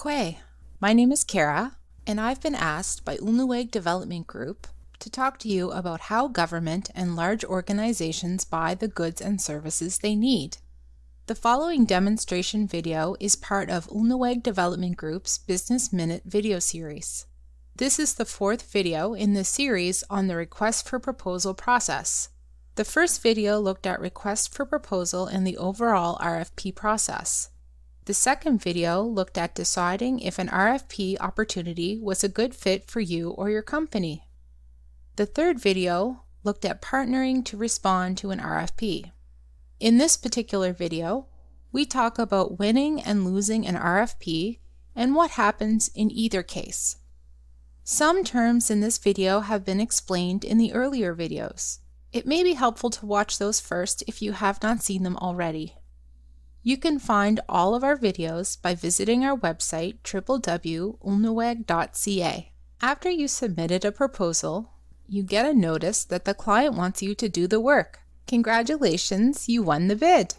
Kwe. My name is Kara, and I've been asked by Ulnuweg Development Group to talk to you about how government and large organizations buy the goods and services they need. The following demonstration video is part of Ulnuweg Development Group's Business Minute video series. This is the fourth video in the series on the request for proposal process. The first video looked at request for proposal and the overall RFP process. The second video looked at deciding if an RFP opportunity was a good fit for you or your company. The third video looked at partnering to respond to an RFP. In this particular video, we talk about winning and losing an RFP and what happens in either case. Some terms in this video have been explained in the earlier videos. It may be helpful to watch those first if you have not seen them already. You can find all of our videos by visiting our website www.ulnuweg.ca. After you submitted a proposal, you get a notice that the client wants you to do the work. Congratulations, you won the bid!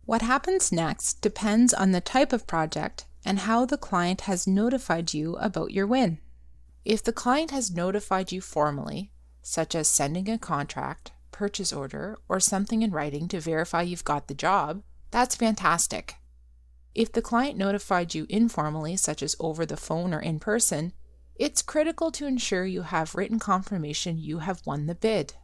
What happens next depends on the type of project and how the client has notified you about your win. If the client has notified you formally, such as sending a contract, purchase order, or something in writing to verify you've got the job, that's fantastic. If the client notified you informally, such as over the phone or in person, it's critical to ensure you have written confirmation you have won the bid.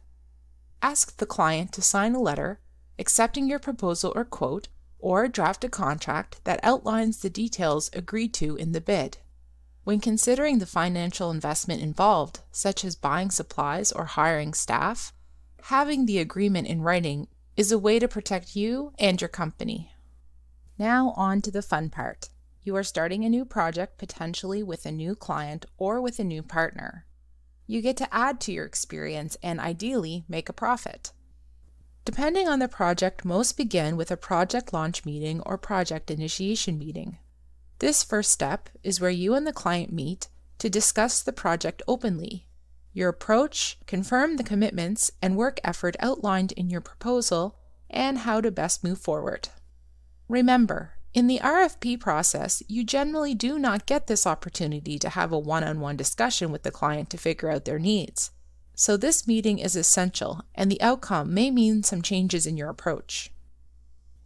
Ask the client to sign a letter accepting your proposal or quote, or draft a contract that outlines the details agreed to in the bid. When considering the financial investment involved, such as buying supplies or hiring staff, having the agreement in writing is a way to protect you and your company. Now on to the fun part. You are starting a new project potentially with a new client or with a new partner. You get to add to your experience and ideally make a profit. Depending on the project, most begin with a project launch meeting or project initiation meeting. This first step is where you and the client meet to discuss the project openly. Your approach, confirm the commitments and work effort outlined in your proposal, and how to best move forward. Remember, in the RFP process, you generally do not get this opportunity to have a one-on-one discussion with the client to figure out their needs. So this meeting is essential, and the outcome may mean some changes in your approach.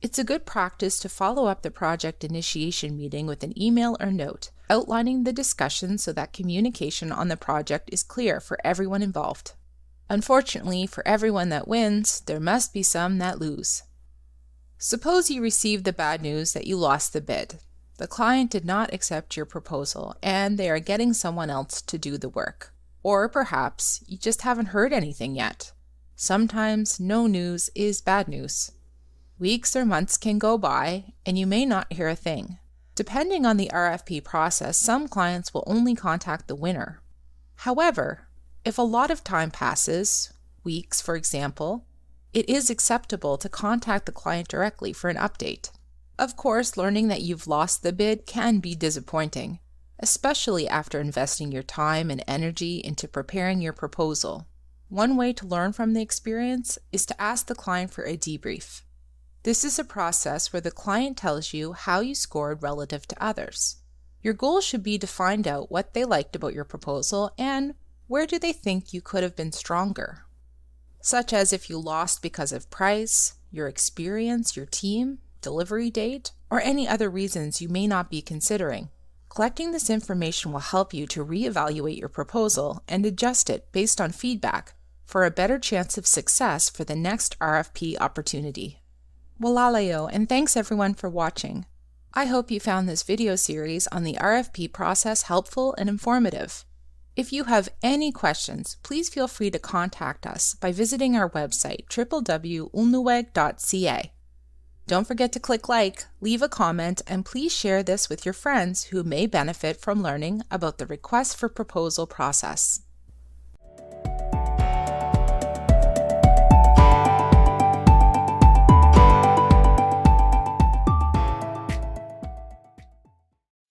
It's a good practice to follow up the project initiation meeting with an email or note, outlining the discussion so that communication on the project is clear for everyone involved. Unfortunately, for everyone that wins, there must be some that lose. Suppose you receive the bad news that you lost the bid. The client did not accept your proposal, and they are getting someone else to do the work. Or perhaps you just haven't heard anything yet. Sometimes no news is bad news. Weeks or months can go by, and you may not hear a thing. Depending on the RFP process, some clients will only contact the winner. However, if a lot of time passes, weeks for example, it is acceptable to contact the client directly for an update. Of course, learning that you've lost the bid can be disappointing, especially after investing your time and energy into preparing your proposal. One way to learn from the experience is to ask the client for a debrief. This is a process where the client tells you how you scored relative to others. Your goal should be to find out what they liked about your proposal and where do they think you could have been stronger, such as if you lost because of price, your experience, your team, delivery date, or any other reasons you may not be considering. Collecting this information will help you to reevaluate your proposal and adjust it based on feedback for a better chance of success for the next RFP opportunity. Walalayo, and thanks everyone for watching. I hope you found this video series on the RFP process helpful and informative. If you have any questions, please feel free to contact us by visiting our website www.ulnuweg.ca. Don't forget to click like, leave a comment, and please share this with your friends who may benefit from learning about the request for proposal process.